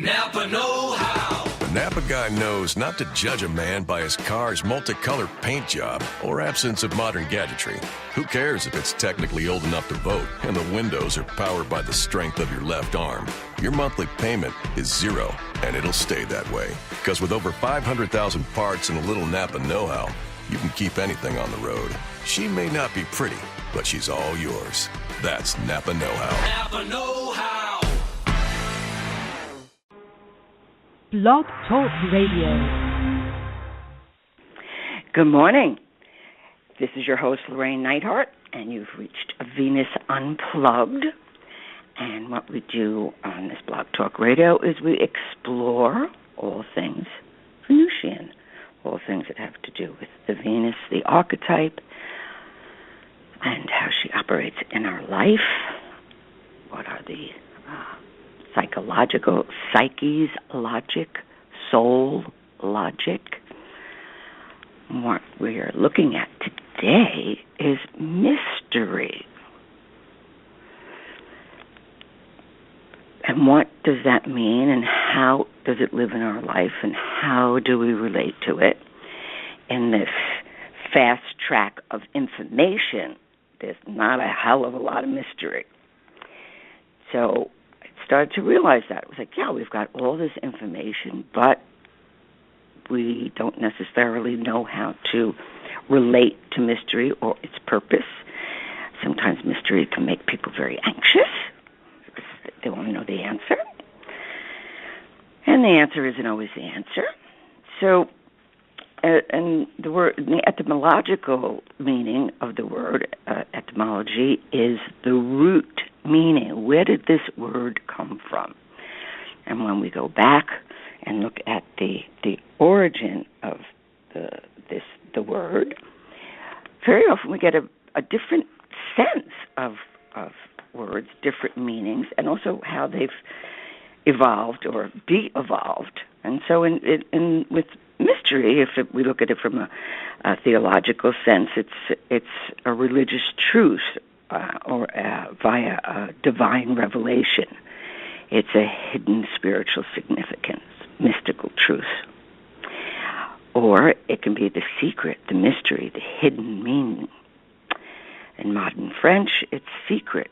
Napa know-how. The Napa guy knows not to judge a man by his car's multicolored paint job or absence of modern gadgetry. Who cares if it's technically old enough to vote and the windows are powered by the strength of your left arm? Your monthly payment is zero, and it'll stay that way. Because with over 500,000 parts and a little Napa know-how, you can keep anything on the road. She may not be pretty, but she's all yours. That's Napa know-how. Napa know-how. Blog Talk Radio. Good morning. This is your host, Llorraine Neithardt, and you've reached Venus Unplugged. And what we do on this Blog Talk Radio is we explore all things Venusian, all things that have to do with the Venus, the archetype, and how she operates in our life. What are the psychological, psyche's logic, soul logic. What we are looking at today is mystery. And what does that mean, and how does it live in our life, and how do we relate to it? In this fast track of information, there's not a hell of a lot of mystery. So started to realize that. It was like, yeah, we've got all this information, but we don't necessarily know how to relate to mystery or its purpose. Sometimes mystery can make people very anxious because they want to know the answer. And the answer isn't always the answer. So, and the etymological meaning of the word, etymology, is the root meaning. Where did this word come from? And when we go back and look at the origin of the word, very often we get a different sense of words, different meanings, and also how they've evolved or de-evolved. And so with mystery, if we look at it from a theological sense, it's a religious truth or via a divine revelation. It's a hidden spiritual significance, mystical truth. Or it can be the secret, the mystery, the hidden meaning. In modern French, it's secret.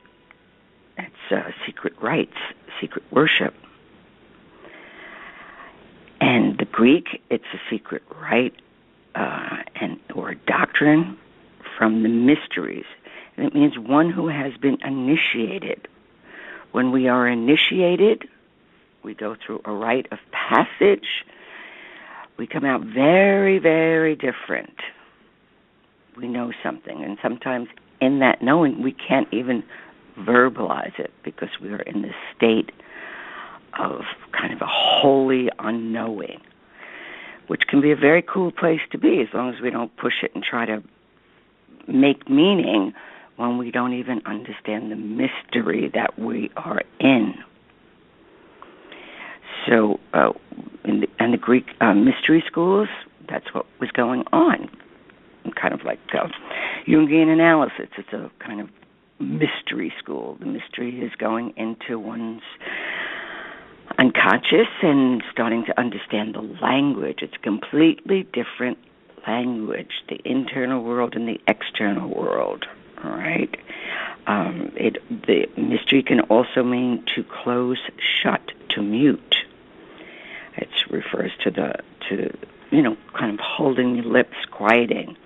It's secret rites, secret worship. And the Greek, it's a secret rite or doctrine from the mysteries. And it means one who has been initiated. When we are initiated, we go through a rite of passage. We come out very, very different. We know something. And sometimes in that knowing, we can't even verbalize it because we are in this state of kind of a holy unknowing, which can be a very cool place to be as long as we don't push it and try to make meaning when we don't even understand the mystery that we are in. So in the Greek mystery schools, that's what was going on. Kind of like Jungian analysis. It's a kind of mystery school. The mystery is going into one's unconscious and starting to understand the language. It's a completely different language, the internal world and the external world. All right. The mystery can also mean to close, shut, to mute. It refers to kind of holding the lips, quieting,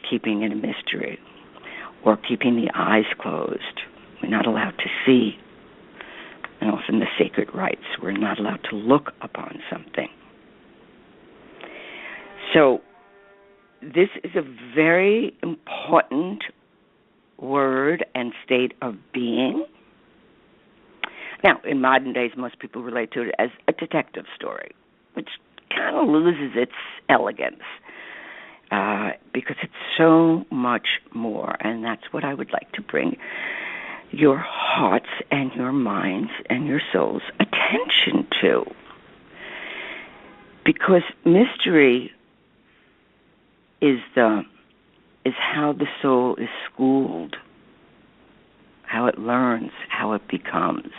keeping it a mystery, or keeping the eyes closed. We're not allowed to see. And often the sacred rites, we're not allowed to look upon something. So this is a very important word and state of being. Now, in modern days, most people relate to it as a detective story, which kind of loses its elegance because it's so much more, and that's what I would like to bring your hearts and your minds and your souls attention to. Because mystery is how the soul is schooled, how it learns, how it becomes.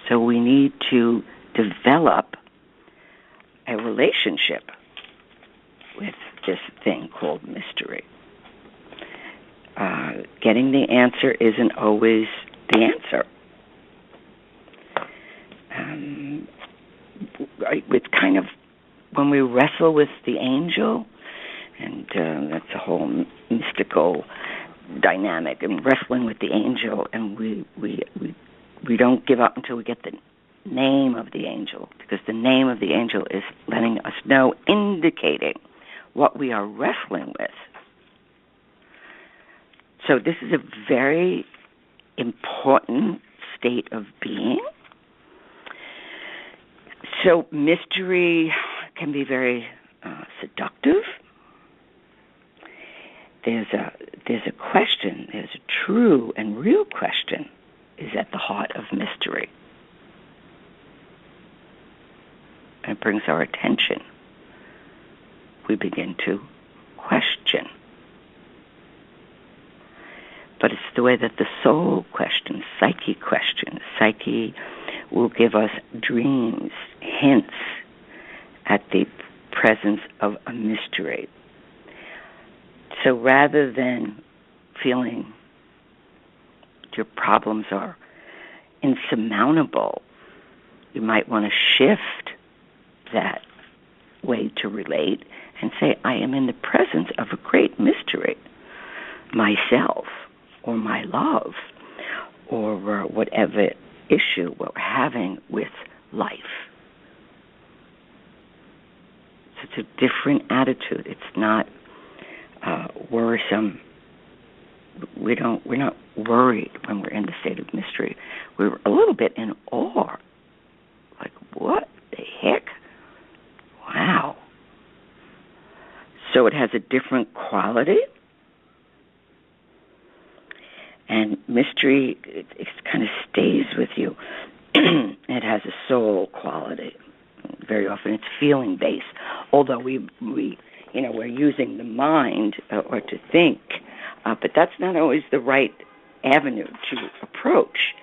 So we need to develop a relationship with this thing called mystery. Getting the answer isn't always the answer. It's kind of when we wrestle with the angel, and that's a whole mystical dynamic, and wrestling with the angel, and we don't give up until we get the name of the angel, because the name of the angel is letting us know, indicating what we are wrestling with. So this is a very important state of being. So mystery can be very seductive. There's a question, there's a true and real question is at the heart of mystery. And it brings our attention. We begin to question. But it's the way that the soul questions, psyche questions. Psyche will give us dreams, hints at the presence of a mystery. So rather than feeling your problems are insurmountable, you might want to shift that way to relate and say, I am in the presence of a great mystery, myself, or my love, or whatever issue we're having with life. So it's a different attitude. It's not worrisome. We're not worried when we're in the state of mystery. We're a little bit in awe. Like, what the heck? Wow. So it has a different quality. And mystery, it kind of stays with you. It has a soul quality. Very often it's feeling-based. Although we're using the mind or to think, but that's not always the right avenue to approach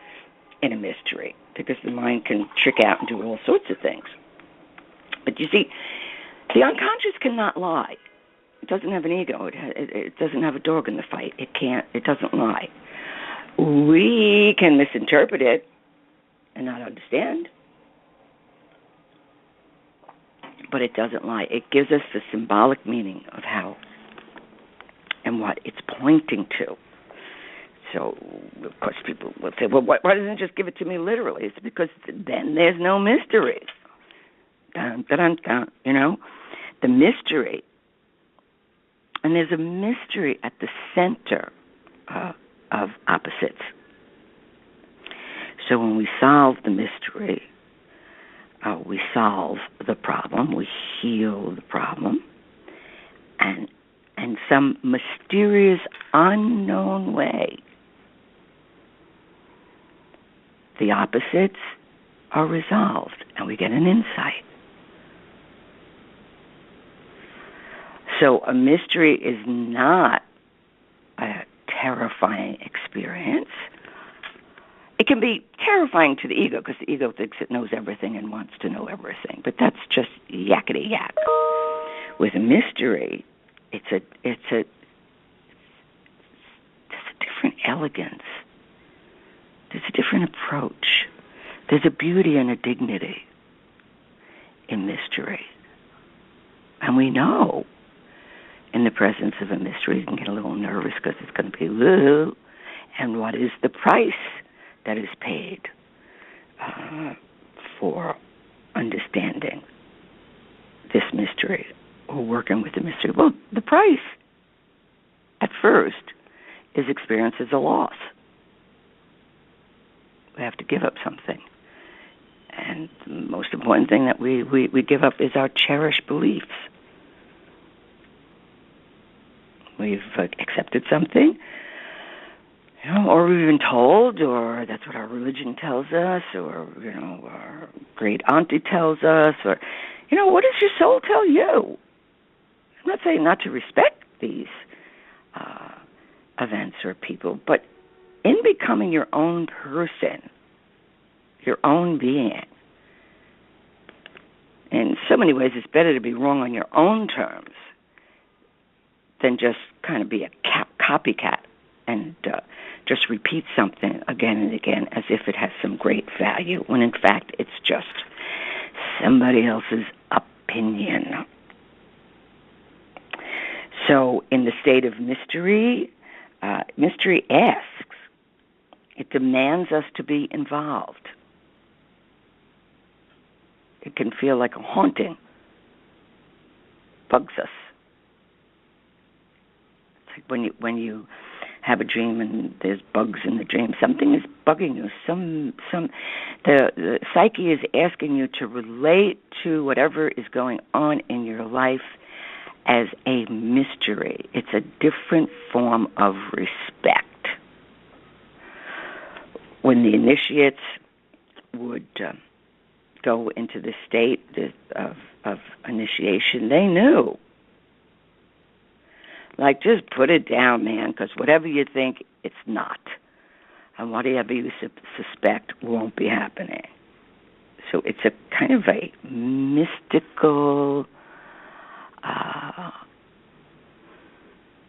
in a mystery, because the mind can trick out and do all sorts of things. But you see, the unconscious cannot lie. It doesn't have an ego. It doesn't have a dog in the fight. It doesn't lie. We can misinterpret it and not understand, but it doesn't lie. It gives us the symbolic meaning of how and what it's pointing to. So, of course, people will say, well, why doesn't it just give it to me literally? It's because then there's no mystery. Dun, dun, dun, dun, the mystery. And there's a mystery at the center of opposites. So when we solve the mystery, we solve the problem, we heal the problem, and in some mysterious, unknown way, the opposites are resolved, and we get an insight. So a mystery is not a terrifying experience. It can be terrifying to the ego, because the ego thinks it knows everything and wants to know everything. But that's just yakety yak. With a mystery, it's a different elegance. There's a different approach. There's a beauty and a dignity in mystery. And we know in the presence of a mystery, you can get a little nervous because it's going to be, woo, and what is the price that is paid for understanding this mystery or working with the mystery? Well, the price at first is experienced as a loss. We have to give up something. And the most important thing that we give up is our cherished beliefs. We've accepted something, or we've been told, or that's what our religion tells us, or, our great auntie tells us, or, what does your soul tell you? I'm not saying not to respect these events or people, but in becoming your own person, your own being. In so many ways, it's better to be wrong on your own terms than just kind of be a copycat and just repeat something again and again as if it has some great value, when in fact it's just somebody else's opinion. So in the state of mystery, mystery asks, it demands us to be involved. It can feel like a haunting, bugs us. It's like when you have a dream and there's bugs in the dream. Something is bugging you. The psyche is asking you to relate to whatever is going on in your life as a mystery. It's a different form of respect. When the initiates would go into the state of initiation, they knew. Like, just put it down, man, because whatever you think, it's not. And whatever you suspect won't be happening. So it's a kind of a mystical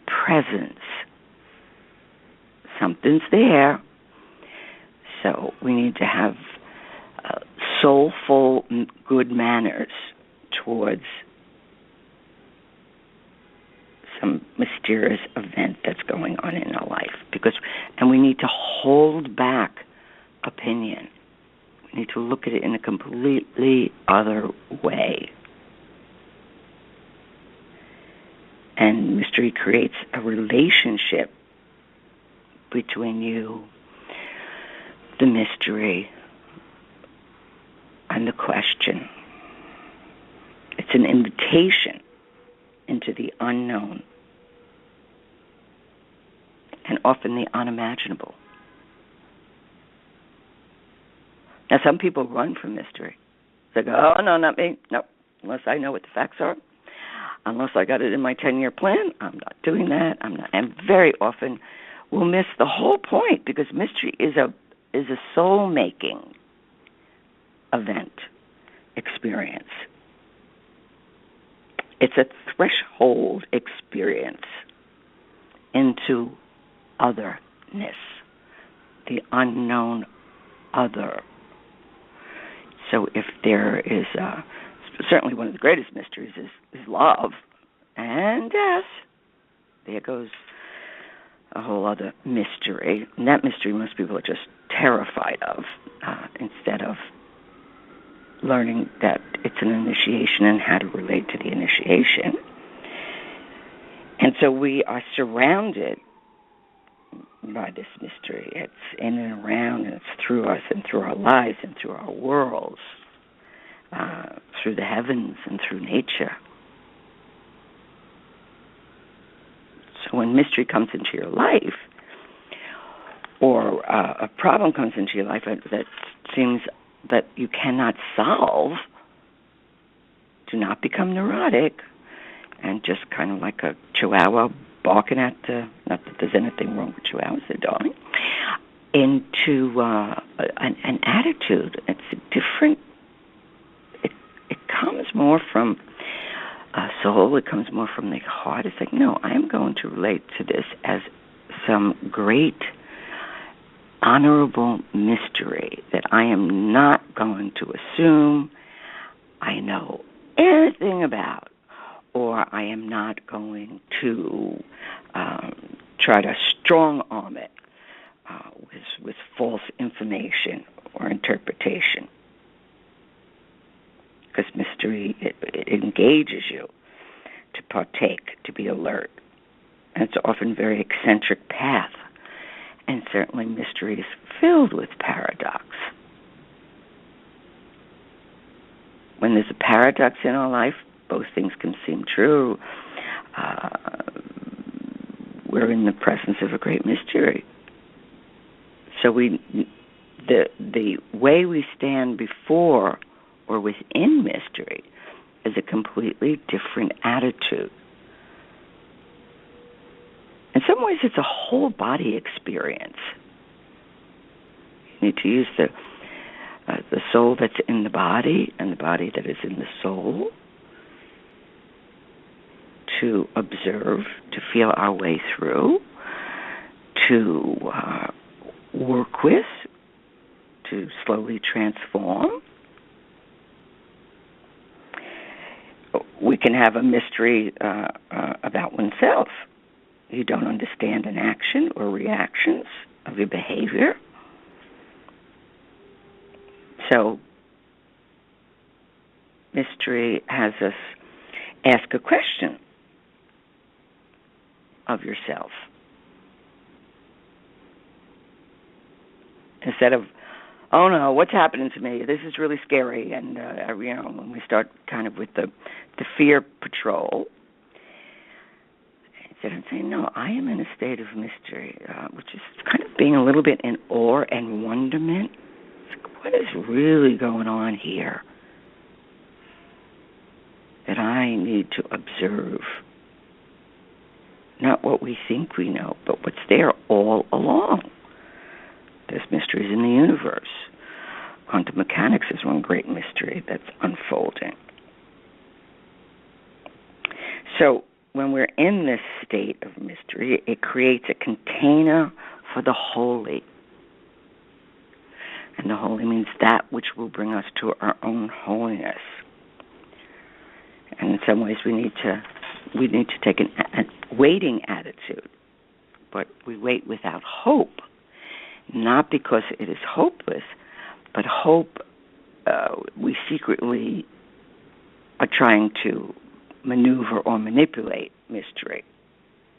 presence. Something's there. So we need to have soulful, good manners towards some mysterious event that's going on in our life, and we need to hold back opinion. We need to look at it in a completely other way. And mystery creates a relationship between you, the mystery, and the question. It's an invitation into the unknown, and often the unimaginable. Now, some people run from mystery. They go, oh, no, not me. No, unless I know what the facts are. Unless I got it in my 10-year plan, I'm not doing that. I'm not. And very often we'll miss the whole point, because mystery is a soul-making event, experience. It's a threshold experience into otherness, the unknown other. So if there is, certainly one of the greatest mysteries is love and death, there goes a whole other mystery. And that mystery most people are just terrified of, instead of learning that it's an initiation and how to relate to the initiation. And so we are surrounded by this mystery. It's in and around, and it's through us and through our lives and through our worlds, through the heavens and through nature. So when mystery comes into your life, or a problem comes into your life that seems that you cannot solve, do not become neurotic and just kind of like a chihuahua barking at, not that there's anything wrong with chihuahuas, they're darling, into an attitude. It's a different, it comes more from soul, it comes more from the heart. It's like, no, I am going to relate to this as some great honorable mystery that I am not going to assume I know anything about, or I am not going to try to strong-arm it with false information or interpretation. Because mystery, it engages you to partake, to be alert. And it's often a very eccentric path. And certainly mystery is filled with paradox. When there's a paradox in our life, both things can seem true. We're in the presence of a great mystery. So the way we stand before or within mystery is a completely different attitude. In some ways, it's a whole body experience. You need to use the soul that's in the body and the body that is in the soul, to observe, to feel our way through, to work with, to slowly transform. We can have a mystery about oneself. You don't understand an action or reactions of your behavior. So, mystery has us ask a question of yourself. Instead of, oh no, what's happening to me? This is really scary. And, when we start kind of with the fear patrol, instead of saying, no, I am in a state of mystery, which is kind of being a little bit in awe and wonderment. It's like, what is really going on here that I need to observe? Not what we think we know, but what's there all along. There's mysteries in the universe. Quantum mechanics is one great mystery that's unfolding. So when we're in this state of mystery, it creates a container for the holy. And the holy means that which will bring us to our own holiness. And in some ways we need to take a waiting attitude. But we wait without hope. Not because it is hopeless, but hope we secretly are trying to maneuver or manipulate mystery.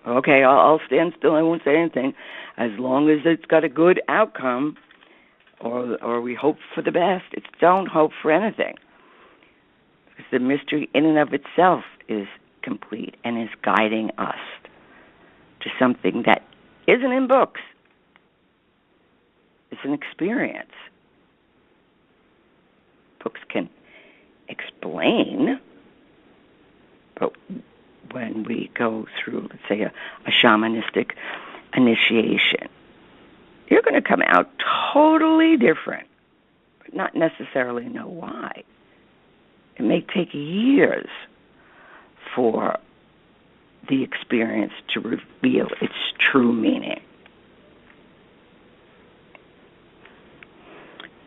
Okay, I'll stand still, I won't say anything, as long as it's got a good outcome, or we hope for the best. It's don't hope for anything. Because the mystery in and of itself is complete and is guiding us to something that isn't in books. It's an experience. Books can explain, but when we go through, let's say, a shamanistic initiation, you're going to come out totally different, but not necessarily know why. It may take years for the experience to reveal its true meaning.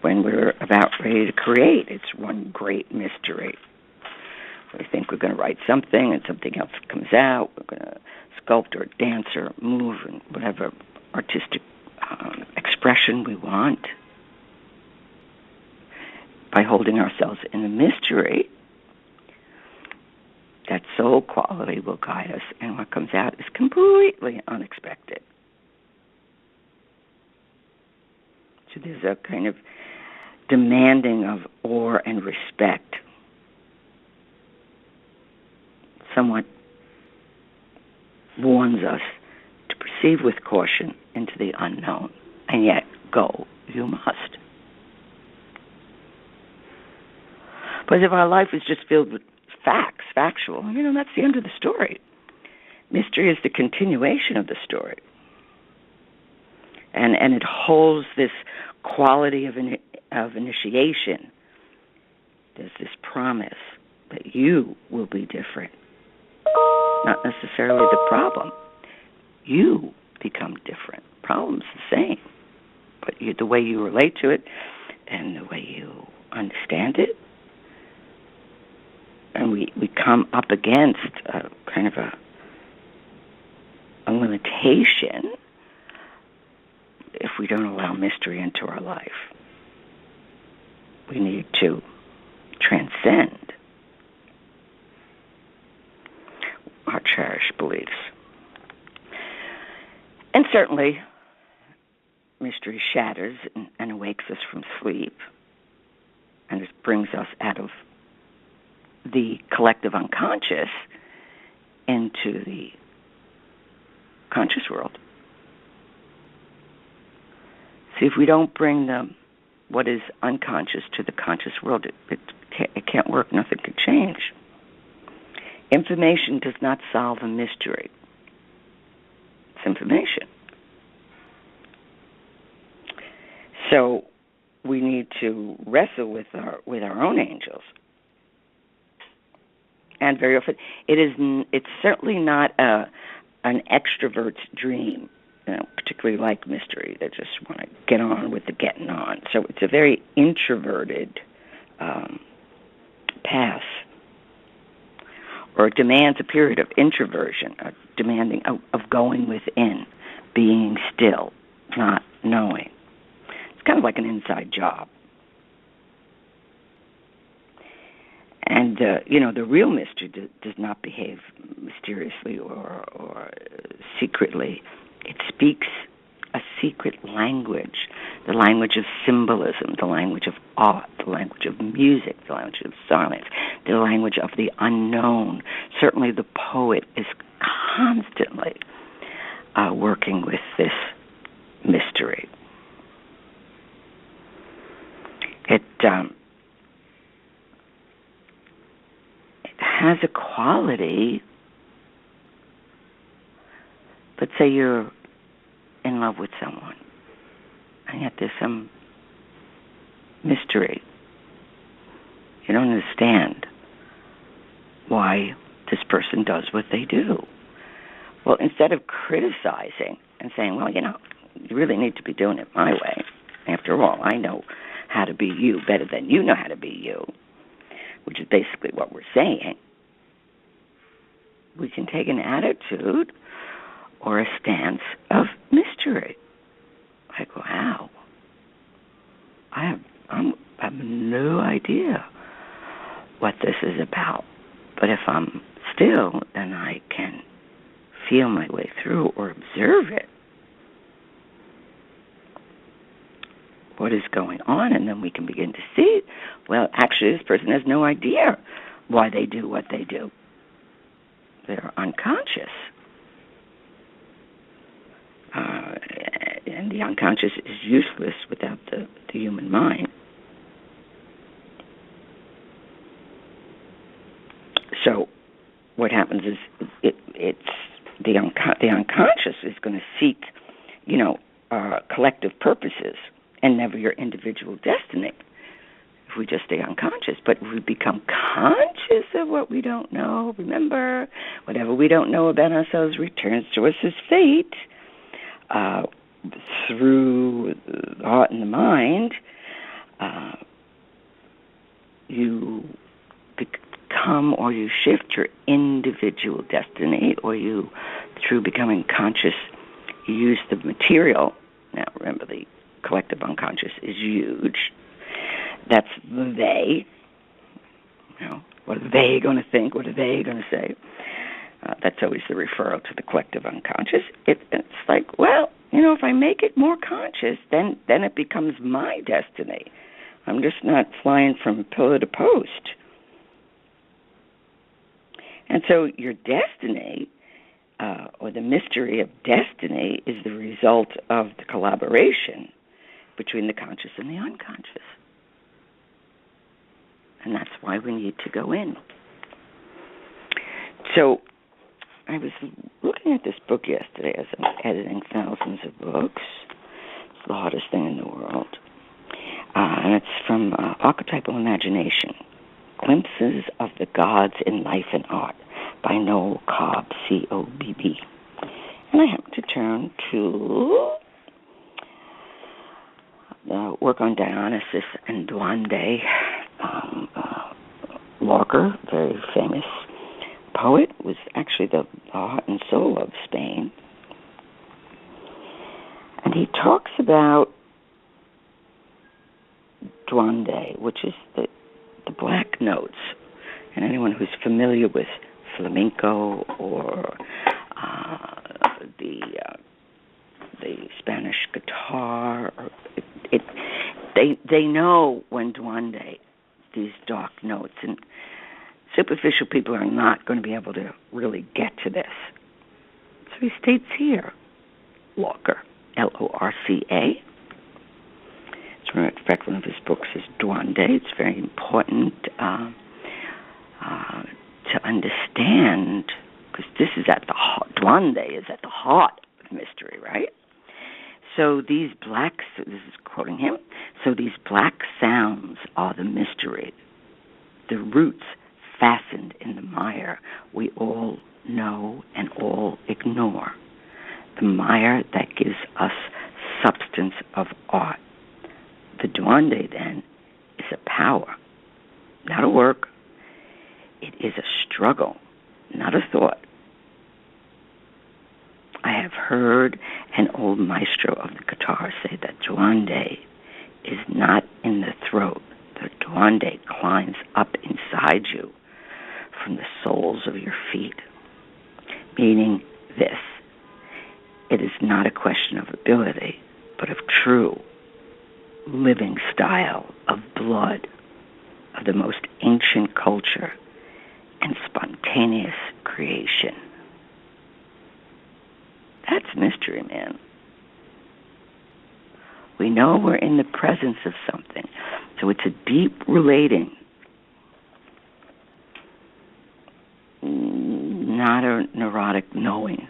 When we're about ready to create, it's one great mystery. We think we're going to write something and something else comes out. We're going to sculpt or dance or move in whatever artistic expression we want. By holding ourselves in the mystery, that soul quality will guide us, and what comes out is completely unexpected. So there's a kind of demanding of awe and respect, somewhat warns us to proceed with caution into the unknown, and yet go you must. But if our life is just filled with facts, factual, that's the end of the story. Mystery is the continuation of the story. And it holds this quality of initiation. There's this promise that you will be different. Not necessarily the problem. You become different. Problem's the same. But the way you relate to it and the way you understand it. And we come up against kind of a limitation if we don't allow mystery into our life. We need to transcend our cherished beliefs. And certainly, mystery shatters and awakes us from sleep, and it brings us out of the collective unconscious into the conscious world. See, if we don't bring what is unconscious to the conscious world, it can't work. Nothing can change. Information does not solve a mystery. It's information. So we need to wrestle with our own angels. And very often, it's certainly not an extrovert's dream, particularly like mystery. They just want to get on with the getting on. So it's a very introverted path, or it demands a period of introversion, demanding of going within, being still, not knowing. It's kind of like an inside job. And, the real mystery does not behave mysteriously or secretly. It speaks a secret language, the language of symbolism, the language of art, the language of music, the language of science, the language of the unknown. Certainly the poet is constantly working with this mystery. It has a quality. Let's say you're in love with someone, and yet there's some mystery. You don't understand why this person does what they do. Well, instead of criticizing and saying, well, you really need to be doing it my way. After all, I know how to be you better than you know how to be you, which is basically what we're saying. We can take an attitude or a stance of mystery. Like, wow, I have no idea what this is about. But if I'm still, then I can feel my way through or observe it. What is going on? And then we can begin to see, well, actually, this person has no idea why they do what they do. They're unconscious. And the unconscious is useless without the human mind. So what happens is it's the unconscious is going to seek, collective purposes and never your individual destiny. If we just stay unconscious, but if we become conscious of what we don't know, remember, whatever we don't know about ourselves returns to us as fate. Through the heart and the mind, you become or you shift your individual destiny, or you, through becoming conscious, you use the material. Now, remember, the collective unconscious is huge. That's the they. What are they going to think? What are they going to say? That's always the referral to the collective unconscious. It's like, well, if I make it more conscious, then it becomes my destiny. I'm just not flying from pillar to post. And so your destiny, or the mystery of destiny, is the result of the collaboration between the conscious and the unconscious. And that's why we need to go in. So I was looking at this book yesterday as I'm editing thousands of books. It's the hardest thing in the world. And it's from Archetypal Imagination, Glimpses of the Gods in Life and Art by Noel Cobb, C-O-B-B. And I happen to turn to work on Dionysus and Duande. Lorca, very famous poet, was actually the heart and soul of Spain. And he talks about Duande, which is the black notes. And anyone who's familiar with flamenco or the Spanish guitar, or they know when Duande, these dark notes, and superficial people are not going to be able to really get to this. So he states here, Lorca, L-O-R-C-A. In fact, one of his books is Duande. It's very important to understand, because this is at the heart. Duande is at the heart of mystery, right? So these blacks, this is quoting him, so these black sounds are the mystery, the roots fastened in the mire we all know and all ignore, the mire that gives us substance of art. The duende, then, is a power, not a work. It is a struggle, not a thought. I have heard an old maestro of the guitar say that duende is not in the throat. The duende climbs up inside you from the soles of your feet, meaning this: it is not a question of ability, but of true living style, of blood, of the most ancient culture and spontaneous creation. That's mystery, man. We know we're in the presence of something. So it's a deep relating, not a neurotic knowing.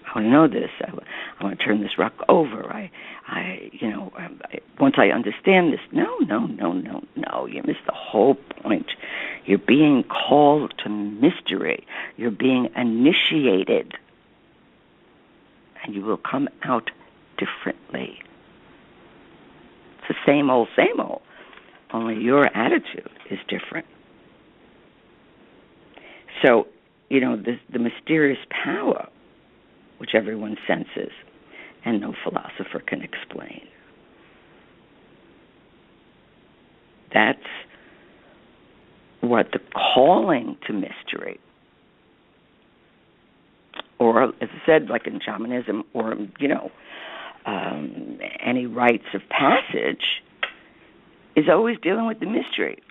I want to know this. I want to turn this rock over. Once I understand this, no. You missed the whole point. You're being called to mystery. You're being initiated. And you will come out differently. It's the same old, only your attitude is different. So, the mysterious power, which everyone senses and no philosopher can explain. That's what the calling to mystery, or, as I said, like in shamanism, or, any rites of passage, is always dealing with the mystery.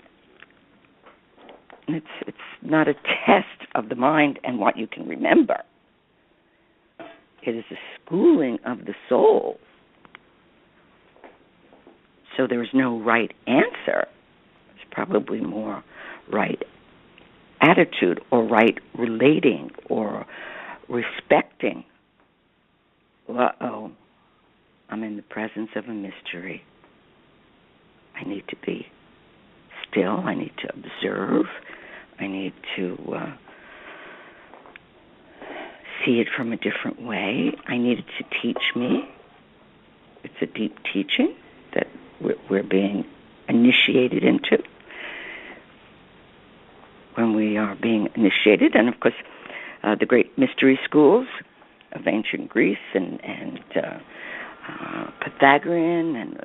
And it's not a test of the mind and what you can remember. It is a schooling of the soul. So there is no right answer. There's probably more right attitude or right relating or respecting. I'm in the presence of a mystery. I need to be still. I need to observe. I need to see it from a different way. I need it to teach me. It's a deep teaching that we're being initiated into. When we are being initiated, and of course, the great mystery schools of ancient Greece and Pythagorean, and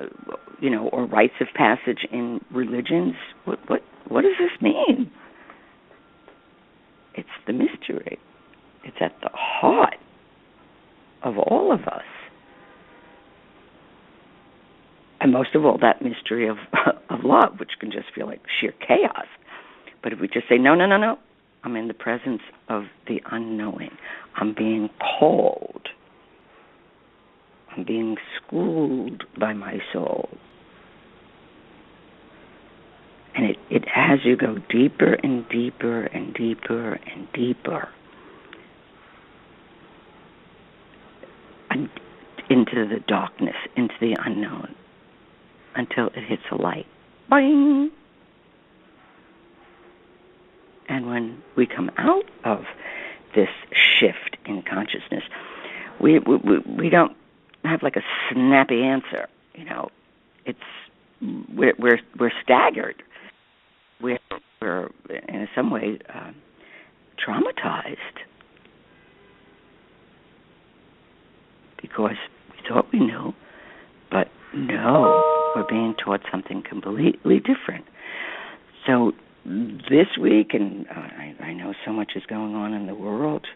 or rites of passage in religions. What does this mean? It's the mystery. It's at the heart of all of us, and most of all, that mystery of love, which can just feel like sheer chaos. But if we just say no, I'm in the presence of the unknowing. I'm being called. I'm being schooled by my soul. And it has you go deeper and deeper and deeper and deeper and into the darkness, into the unknown, until it hits a light. Boing! And when we come out of this shift in consciousness, we don't have like a snappy answer. We're staggered. We're in some way traumatized because we thought we knew, but no, we're being taught something completely different. So this week, and I know so much is going on in the world,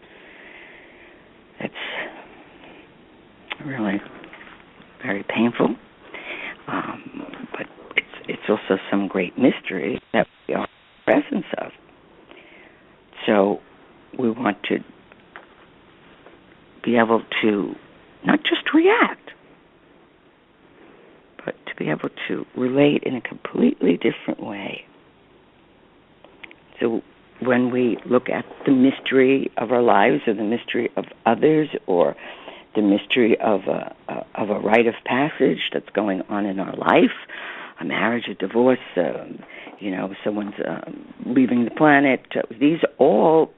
it's really very painful, but it's also some great mystery that we are in the presence of. So we want to be able to not just react, but to be able to relate in a completely different way. So when we look at the mystery of our lives or the mystery of others or the mystery of a rite of passage that's going on in our life, a marriage, a divorce, someone's leaving the planet. These all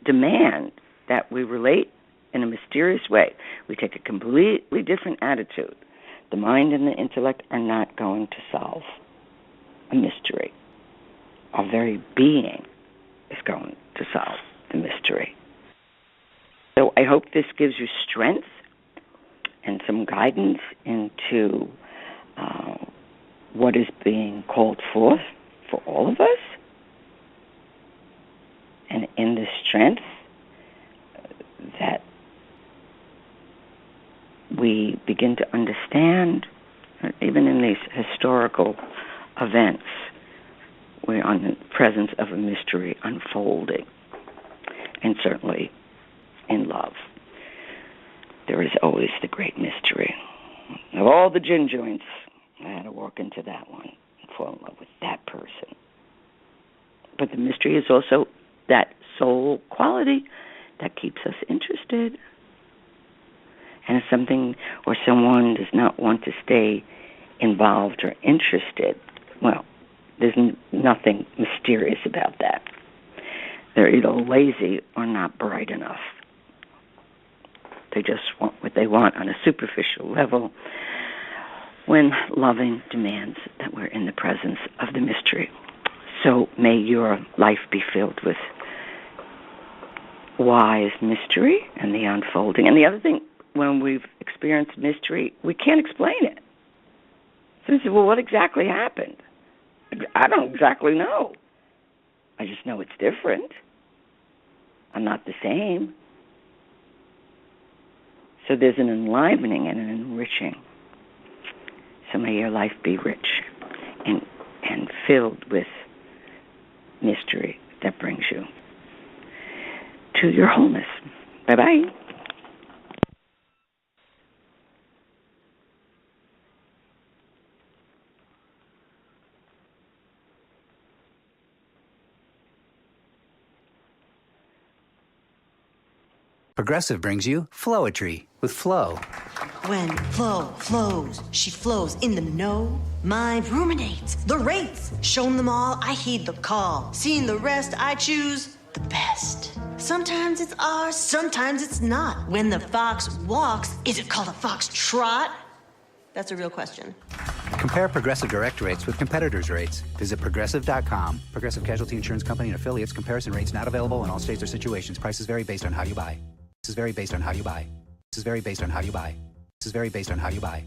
demand that we relate in a mysterious way. We take a completely different attitude. The mind and the intellect are not going to solve a mystery. Our very being is going to solve the mystery. So I hope this gives you strength and some guidance into what is being called forth for all of us. And in this strength, that we begin to understand, even in these historical events, we're on the presence of a mystery unfolding. And certainly in love, there is always the great mystery. Of all the gin joints, I had to walk into that one and fall in love with that person. But the mystery is also that soul quality that keeps us interested. And if something or someone does not want to stay involved or interested, well, there's nothing mysterious about that. They're either lazy or not bright enough. They just want what they want on a superficial level, when loving demands that we're in the presence of the mystery. So may your life be filled with wise mystery and the unfolding. And the other thing, when we've experienced mystery, we can't explain it. So you say, well, what exactly happened? I don't exactly know. I just know it's different. I'm not the same. So there's an enlivening and an enriching. So may your life be rich and filled with mystery that brings you to your wholeness. Bye-bye. Progressive brings you Flowetry with Flow. When Flo flows, she flows in the know. Mind ruminates the rates. Shown them all, I heed the call. Seeing the rest, I choose the best. Sometimes it's ours, sometimes it's not. When the fox walks, is it called a fox trot? That's a real question. Compare Progressive Direct rates with competitors' rates. Visit Progressive.com. Progressive Casualty Insurance Company and affiliates. Comparison rates not available in all states or situations. Prices vary based on how you buy. This is very based on how you buy. This is very based on how you buy. This is very based on how you buy.